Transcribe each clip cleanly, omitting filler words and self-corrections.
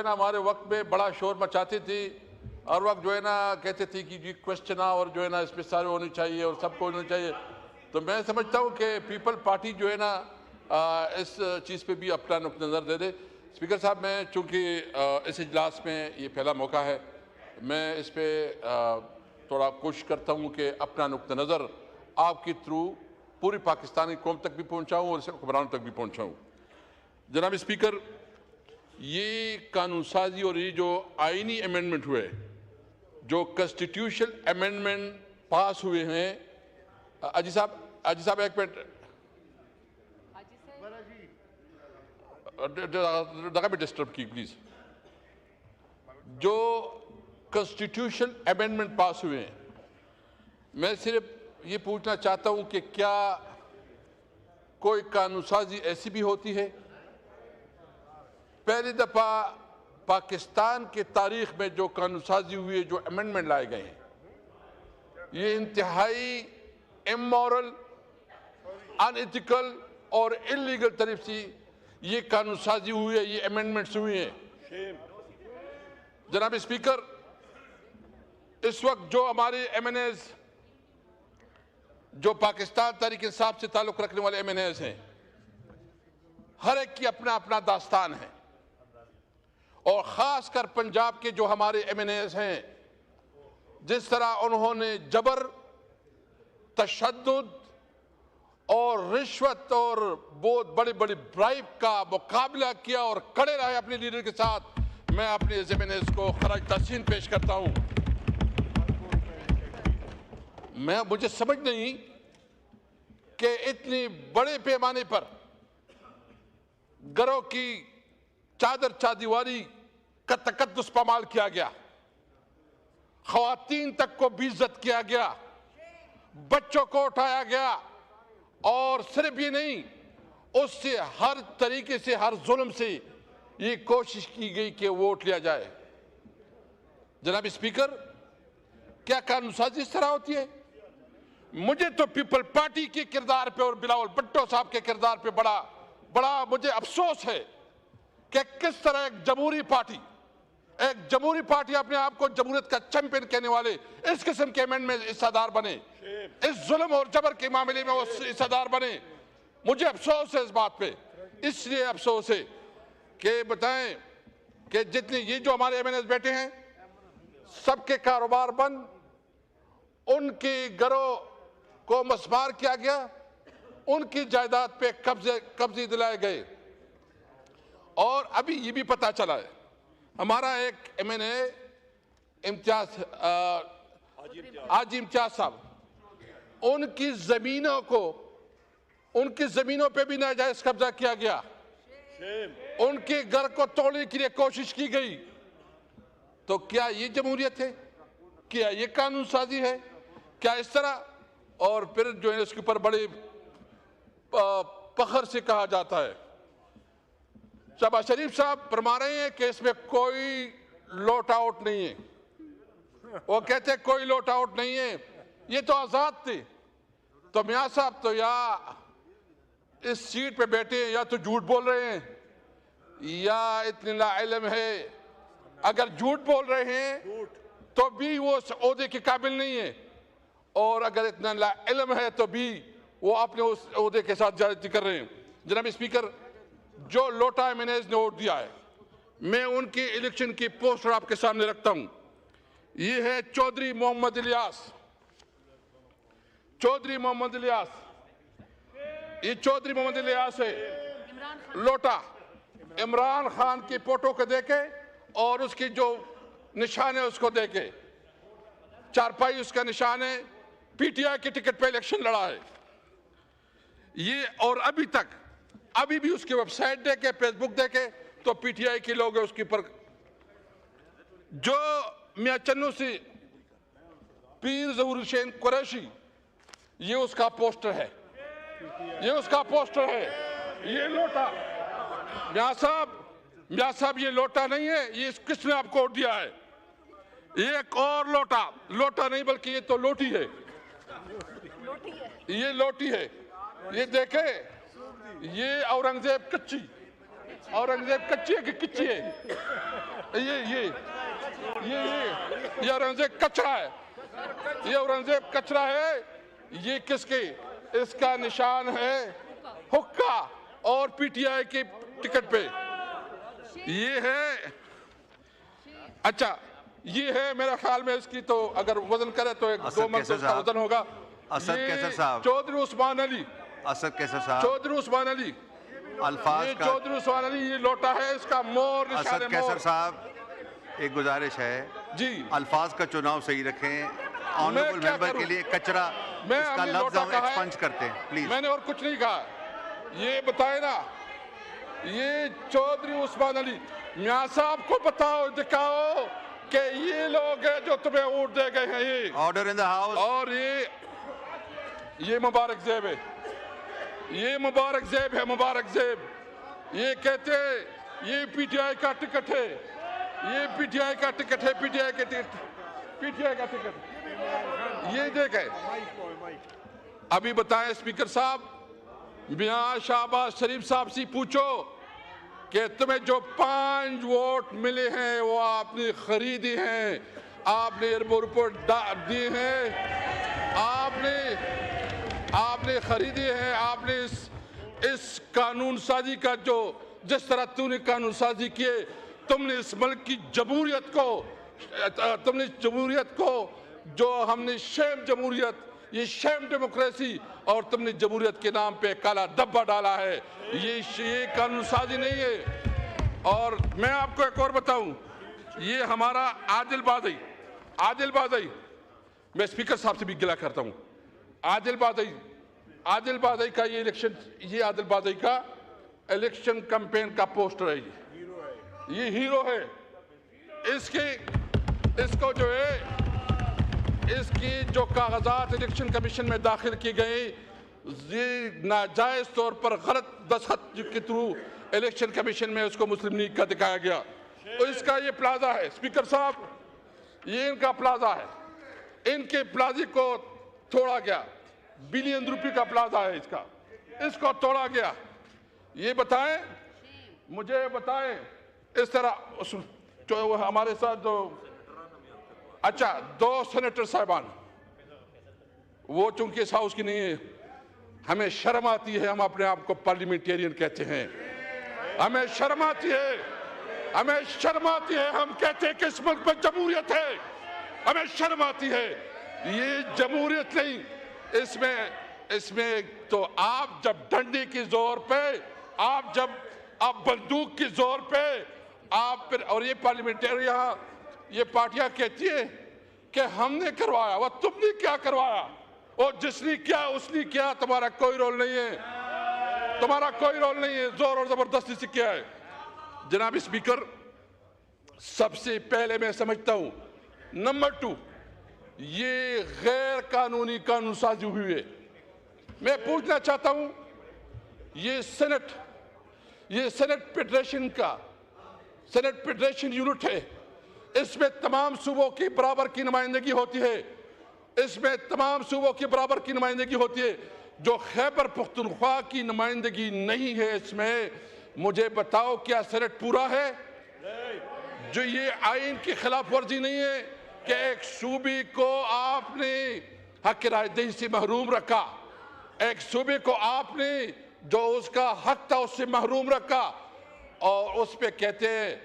ना हमारे वक्त में बड़ा शोर मचाती थी, हर वक्त जो है ना कहते थे कि जी क्वेश्चन और जो है ना इसमें सारे होने चाहिए और सबको होना चाहिए। तो मैं समझता हूँ कि पीपल पार्टी जो है ना इस चीज़ पे भी अपना नुक्ता नज़र दे दे। स्पीकर साहब, मैं चूँकि इस इजलास में ये पहला मौका है, मैं इस पर थोड़ा कोशिश करता हूँ कि अपना नुक्ता नज़र आपके थ्रू पूरी पाकिस्तानी कौम तक भी पहुँचाऊँ और हुक्मरानों तक भी पहुँचाऊँ। जनाब स्पीकर, ये कानून साजी और ये जो आइनी अमेंडमेंट हुए, जो कॉन्स्टिट्यूशनल अमेंडमेंट पास हुए हैं, अजी साहब एक मिनट, जगह पे डिस्टर्ब की प्लीज। जो कॉन्स्टिट्यूशनल अमेंडमेंट पास हुए हैं, मैं सिर्फ ये पूछना चाहता हूं कि क्या कोई कानून साजी ऐसी भी होती है? पहली दफा पाकिस्तान के तारीख में जो कानून साजी हुई है, जो अमेंडमेंट लाए गए हैं, ये इंतहाई इमोरल, अनएथिकल और इलीगल तरफ से ये कानून साजी हुई है, ये अमेंडमेंट्स हुए हैं। जनाब स्पीकर, इस वक्त जो हमारे एमएनएज, जो पाकिस्तान तहरीक इंसाफ से ताल्लुक रखने वाले एमएनएज हैं, हर एक की अपना अपना दास्तान है, और खासकर पंजाब के जो हमारे एमएनएज हैं, जिस तरह उन्होंने जबर, तशद्दुद और रिश्वत और बहुत बड़ी बड़ी ब्राइब का मुकाबला किया और खड़े रहे अपने लीडर के साथ, मैं अपने एमएनएज को खराज तहसीन पेश करता हूं। मुझे समझ नहीं कि इतनी बड़े पैमाने पर घरों की चादर चादीवारी का तकद्दुस पामाल किया गया, ख्वातीन तक को बेइज्जत किया गया, बच्चों को उठाया गया, और सिर्फ ये नहीं, उससे हर तरीके से, हर जुल्म से ये कोशिश की गई कि वोट लिया जाए। जनाब स्पीकर, क्या कानून साजी इस तरह होती है? मुझे तो पीपल पार्टी के किरदार पे और बिलावल भुट्टो साहब के किरदार पे बड़ा मुझे अफसोस है कि किस तरह एक जमहूरी पार्टी अपने आप को जमहूरियत का चैंपियन कहने वाले इस किस्म के अमेंडमेंट में हिस्सेदार बने, इस जुल्म और जबर के मामले में वो हिस्सेदार बने। मुझे अफसोस है इस बात पे। इसलिए अफसोस है कि बताएं कि जितने ये जो हमारे एमएनएस बैठे हैं, सबके कारोबार बंद, उनके घरों को मस्मार किया गया, उनकी जायदाद पे कब्जे दिलाए गए। और अभी ये भी पता चला है, हमारा एक एमएनए हाजी इम्तियाज साहब, उनकी जमीनों पे भी नाजायज कब्जा किया गया, उनके घर को तोड़ने के लिए कोशिश की गई। तो क्या ये जमहूरियत है? क्या ये कानून साजी है? क्या इस तरह? और फिर जो है इसके ऊपर बड़े फख्र से कहा जाता है। शहबाज शरीफ साहब फरमा रहे हैं कि इसमें कोई लॉट आउट नहीं है। वो कहते हैं कोई लॉट आउट नहीं है, ये तो आजाद थे। तो मियां साहब तो या इस सीट पे बैठे हैं, या तो झूठ बोल रहे हैं, या इतनी लाइल्म है। अगर झूठ बोल रहे हैं तो भी वो उस ओहदे के काबिल नहीं है, और अगर इतना लाइल्म है तो भी वो अपने उस ओहदे के साथ ज्यादती कर रहे हैं। जनाब स्पीकर, जो लोटा एमएनएज ने वोट दिया है, मैं उनकी इलेक्शन की पोस्टर आपके सामने रखता हूं। ये है चौधरी मोहम्मद इलियास। ये चौधरी मोहम्मद इलियास है। लोटा इमरान खान की फोटो को देके और उसकी जो निशान है उसको देके, चारपाई उसका निशान है, पीटीआई के टिकट पे इलेक्शन लड़ा है ये। और अभी भी उसकी वेबसाइट देके, फेसबुक देके, तो पीटीआई के लोग हैं उसके ऊपर। जो मियां चन्नू से पीर ज़हूर हुसैन कुरैशी, ये उसका पोस्टर है, ये लोटा। मियां साहब ये लोटा नहीं है, ये किसने आपको वोट दिया है? ये एक और लोटा नहीं बल्कि ये तो लोटी है, ये लोटी है। ये देखे, ये औरंगजेब कच्ची है कि किच्ची है? ये औरंगजेब कचरा है, ये औरंगजेब कचरा है। ये किसके, इसका निशान है हुक्का और पीटीआई के टिकट पे ये है। अच्छा ये है मेरा ख्याल में इसकी तो अगर वजन करे तो 1-2 मन का वजन होगा। असद कैसर साहब, चौधरी उस्मान अली, असद कैसर साहब, चौधरी उस्मान अली, अल्फाज का चौधरी उस्मान अली ये लोटा है, इसका मोर निशान असद है कैसर मोर। साहब एक गुजारिश है जी, अल्फाज का चुनाव सही रखें। ऑनरेबल मेंबर के लिए कचरा इसका लफ्ज हम एक्सपंज करते हैं प्लीज। मैंने और कुछ नहीं कहा। ये बताए ना, ये चौधरी उस्मान अली मियां साहब को बताओ, दिखाओ कि ये लोग हैं जो तुम्हें वोट दे गए हैं। ये ऑर्डर इन द हाउस। और ये मुबारक जेब है, ये मुबारक जेब है, मुबारक जेब। ये कहते ये पीटीआई का टिकट है, ये पीटीआई का टिकट है, पीटीआई का टिकट ये देखे। अभी बताएं स्पीकर साहब, मियां शहबाज शरीफ साहब से पूछो कि तुम्हें जो 5 वोट मिले हैं वो आपने खरीदी हैं, आपने एयरपोर्ट दी हैं, आपने खरीदी है। आपने इस कानून साजी का जो जिस तरह तूने कानून साजी किए, तुमने इस मुल्क की जमहूरियत को जो हमने शेम जमहूरियत, ये शेम डेमोक्रेसी, और तुमने जमहूरियत के नाम पे काला धब्बा डाला है। ये कानून साजी नहीं है। और मैं आपको एक और बताऊं, ये हमारा आदिल बादई, मैं स्पीकर साहब से भी गिला करता हूं। आदिल बादई का ये इलेक्शन, ये आदिल बादई का इलेक्शन कैंपेन का पोस्टर है। ये हीरो है। इसको जो है, इसकी जो कागजात इलेक्शन कमीशन में दाखिल की गई, ये नाजायज तौर पर गलत दस्तखत के थ्रू इलेक्शन कमीशन में उसको मुस्लिम लीग का दिखाया गया। तो इसका ये प्लाजा है स्पीकर साहब, ये इनका प्लाजा है। इनके प्लाजे को तोड़ा गया, बिलियन रुपए का प्लाजा है इसका, इसको तोड़ा गया। ये बताएं, मुझे बताएं इस तरह जो हमारे साथ जो, अच्छा 2 सेनेटर साहिबान, वो चूंकि इस हाउस की नहीं है, हमें शर्म आती है, हम अपने आप को पार्लियामेंटेरियन कहते हैं, हमें शर्म आती है, हम कहते हैं कि इस मुल्क में जमहूरियत है, हमें शर्म आती है। ये जमहूरियत नहीं, इसमें तो आप जब डंडे की जोर पे, आप बंदूक की जोर पे आप फिर, और ये पार्लियामेंटेरियन, ये पार्टियां कहती है कि हमने करवाया, वह तुमने क्या करवाया, और जिसने किया उसने किया, तुम्हारा कोई रोल नहीं है, जोर और जबरदस्ती से किया है। जनाब स्पीकर, सबसे पहले मैं समझता हूं, नंबर 2, ये गैर कानूनी कानून साजी हुई है। मैं पूछना चाहता हूं, ये सेनेट फेडरेशन यूनिट है, इसमें तमाम सूबों की बराबर की नुमाइंदगी होती है, जो खैबर पख्तूनख्वा की नुमाइंदगी नहीं है इसमें। मुझे बताओ क्या सेनेट पूरा है? जो ये आइन की खिलाफ वर्जी नहीं है कि एक सूबे को आपने हक रायदही से महरूम रखा, एक सूबे को आपने जो उसका हक था उससे महरूम रखा, और उस पे कहते हैं।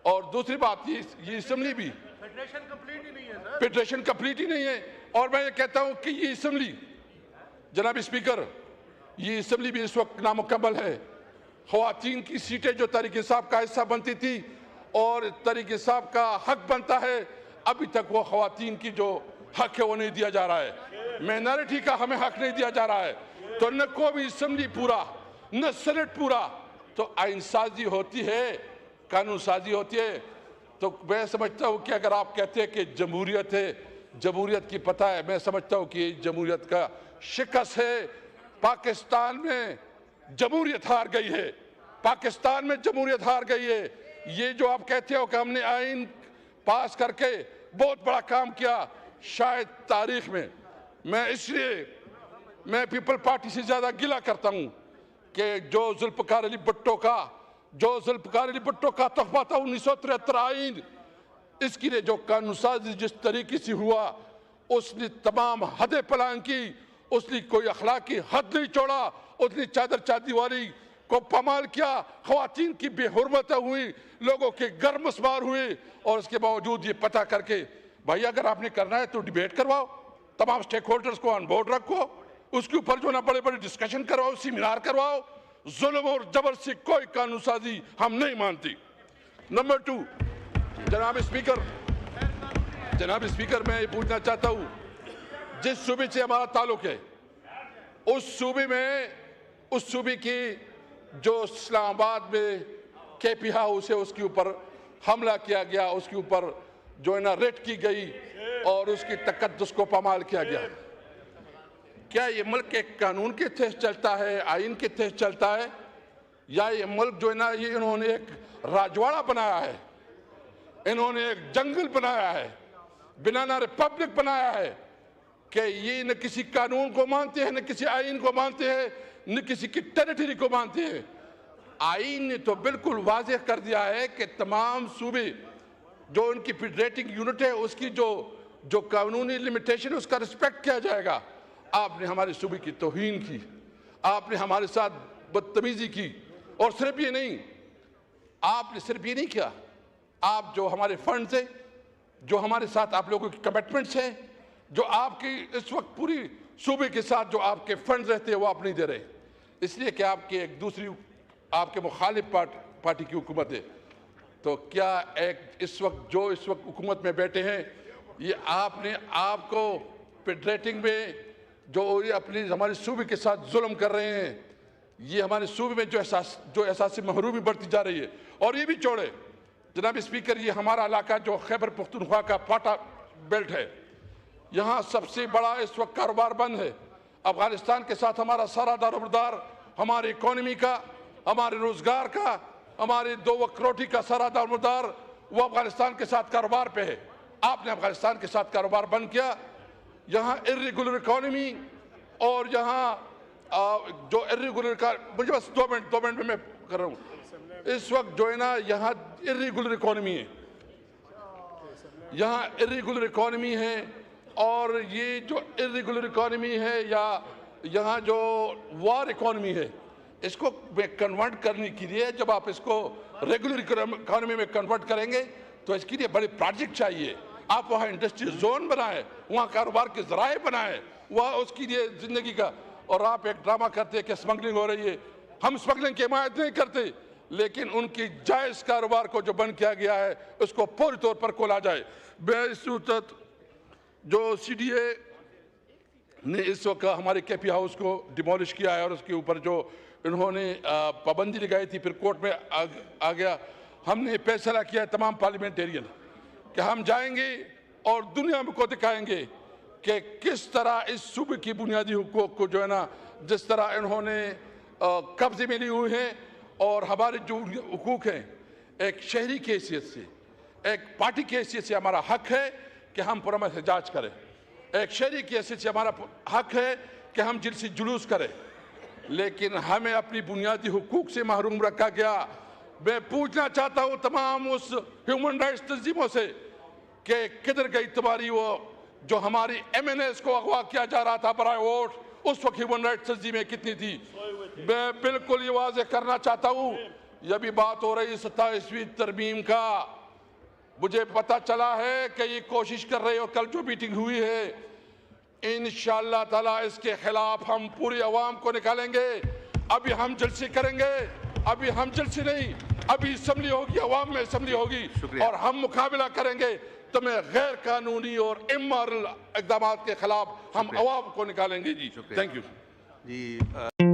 और दूसरी बात, ये असेंबली भी फेडरेशन कंप्लीट ही नहीं है। और मैं ये कहता हूं कि ये असेंबली, जनाब स्पीकर, ये असेंबली भी इस वक्त नामुकम्मल है। ख्वातीन की सीटें जो तहरीक इंसाफ का हिस्सा बनती थी और तहरीक इंसाफ का हक बनता है, अभी तक वो ख्वातीन की जो हक है वो नहीं दिया जा रहा है। माइनॉरिटी का हमें हक नहीं दिया जा रहा है। तो न कोई असेंबली पूरा, न सेनेट पूरा, तो आइन साजी होती है, कानून साजी होती है। तो मैं समझता हूँ कि अगर आप कहते हैं कि जमहूरियत है, जमहूरियत की पता है, मैं समझता हूँ कि जमहूरियत का शिकस्त है। पाकिस्तान में जमहूरियत हार गई है, पाकिस्तान में जमहूरियत हार गई है। ये जो आप कहते हो कि हमने आइन पास करके बहुत बड़ा काम किया शायद तारीख में, मैं पीपल पार्टी से ज्यादा गिला करता हूं कि जो जुल्फकार अली भुट्टो का जो जुल्फ़िकार अली भुट्टो का तोहफा था 1973 आइन, इसकी ने जो कानून साजी जिस तरीके से हुआ, उसने तमाम हदें पलान की, उसने कोई अखलाकी हद नहीं छोड़ा, उसने चादर चादीवारी को पामाल किया, ख़वातीन की बेहुरमत हुई, लोगों के घर मसमार हुए, और उसके बावजूद ये पता करके भाई अगर आपने करना है तो डिबेट करवाओ, तमाम स्टेक होल्डर्स को ऑन बोर्ड रखो, उसके ऊपर जो ना बड़े बड़े डिस्कशन करवाओ, सेमिनार करवाओ। जुल्म और जबर से कोई कानून साजी हम नहीं मानती। नंबर 2, जनाब स्पीकर मैं ये पूछना चाहता हूँ, जिस सूबे से हमारा ताल्लुक है उस सूबे की जो इस्लामाबाद में केपी हाउस है उसके ऊपर हमला किया गया, उसके ऊपर जो है ना रेड की गई और उसकी तकद्दुस को पामाल किया गया। क्या ये मुल्क एक कानून के तहत चलता है, आइन के तहत चलता है, या ये मुल्क जो है ना ये इन्होंने एक राजवाड़ा बनाया है, इन्होंने एक जंगल बनाया है, बनाना रिपब्लिक बनाया है कि ये न किसी कानून को मानते हैं, न किसी आइन को मानते हैं, न किसी की टेरिटरी को मानते हैं। आइन ने तो बिल्कुल वाज़ेह कर दिया है कि तमाम सूबे जो उनकी फेडरेटिंग यूनिट है उसकी जो कानूनी लिमिटेशन है उसका रिस्पेक्ट किया जाएगा। आपने हमारे सूबे की तौहीन की, आपने हमारे साथ बदतमीजी की, और सिर्फ ये नहीं, आपने सिर्फ ये नहीं किया, आप जो हमारे फंड्स हैं, जो हमारे साथ आप लोगों की कमिटमेंट्स हैं, जो आपकी इस वक्त पूरी सूबे के साथ जो आपके फंड्स रहते हैं वो आप नहीं दे रहे, इसलिए कि आपके एक दूसरी आपके मुखालिफ पार्टी की हुकूमत है। तो क्या इस वक्त हुकूमत में बैठे हैं, ये आपको फेडरेटिंग में जो ये अपनी हमारे सूबे के साथ जुल्म कर रहे हैं, ये हमारे सूबे में जो एहसास महरूमी बढ़ती जा रही है। और ये भी छोड़े जनाब स्पीकर, ये हमारा इलाका जो खैबर पख्तूनख्वा का पाटा बेल्ट है, यहाँ सबसे बड़ा इस वक्त कारोबार बंद है। अफगानिस्तान के साथ हमारा सारा दारोमदार, हमारी इकोनॉमी का, हमारे रोजगार का, हमारे 2 वक्त रोटी का सारा दारोमदार वो अफगानिस्तान के साथ कारोबार पे है। आपने अफगानिस्तान के साथ कारोबार बंद किया। यहाँ इर्रेगुलर इकोनॉमी और यहाँ जो इर्रेगुलर का, मुझे बस 2 मिनट में मैं कर रहा हूँ, इस वक्त जो है ना यहाँ इर्रेगुलर इकोनॉमी है, यहाँ इर्रेगुलर इकोनॉमी है, और ये जो इर्रेगुलर इकोनॉमी है या यहाँ जो वार इकोनॉमी है, इसको कन्वर्ट करने के लिए जब आप इसको रेगुलर इकोनॉमी में कन्वर्ट करेंगे तो इसके लिए बड़े प्रोजेक्ट चाहिए। आप वहाँ इंडस्ट्रियल जोन बनाएं, वहाँ कारोबार के ज़राए बनाएं, वहाँ उसके लिए ज़िंदगी का, और आप एक ड्रामा करते हैं कि स्मगलिंग हो रही है। हम स्मगलिंग की हिमायत नहीं करते, लेकिन उनकी जायज़ कारोबार को जो बंद किया गया है उसको पूरी तौर पर खोला जाए। जो CDA ने इस वक्त हमारे केपी हाउस को डिमोलिश किया है और उसके ऊपर जो इन्होंने पाबंदी लगाई थी, फिर कोर्ट में आ गया, हमने फैसला किया है तमाम पार्लियामेंटेरियन कि हम जाएंगे और दुनिया को दिखाएंगे कि किस तरह इस सूबे की बुनियादी हुकूक को जो है ना, जिस तरह इन्होंने कब्जे में ली हुई हैं, और हमारे जो हुकूक हैं एक शहरी की हैसियत से, एक पार्टी की हैसियत से हमारा हक है कि हम पुरअमन एहतजाज करें। एक शहरी की हैसियत से हमारा हक है कि हम जिलसी जुलूस करें, लेकिन हमें अपनी बुनियादी हुकूक से महरूम रखा गया। मैं पूछना चाहता हूँ तमाम उस ह्यूमन राइट्स तंजीमों से कि किधर गई तुम्हारी वो जो हमारी MNAs को अगवा किया जा रहा था बराए वोट, उस वक्त ह्यूमन राइट्स तंजीमें कितनी थी। मैं बिल्कुल ये वाज़ेह करना चाहता हूँ, यह भी बात हो रही 27वीं तरमीम का, मुझे पता चला है कि ये कोशिश कर रहे हो, कल जो मीटिंग हुई है इंशाअल्लाह ताला इसके खिलाफ हम पूरी आवाम को निकालेंगे। अभी हम जलसे करेंगे, अभी हम जलसे नहीं, अभी असम्बली होगी, आवाम में असम्बली होगी और हम मुकाबला करेंगे। तो मैं गैर कानूनी और इमोरल इक़दामात के खिलाफ हम आवाम को निकालेंगे। जी थैंक यू जी।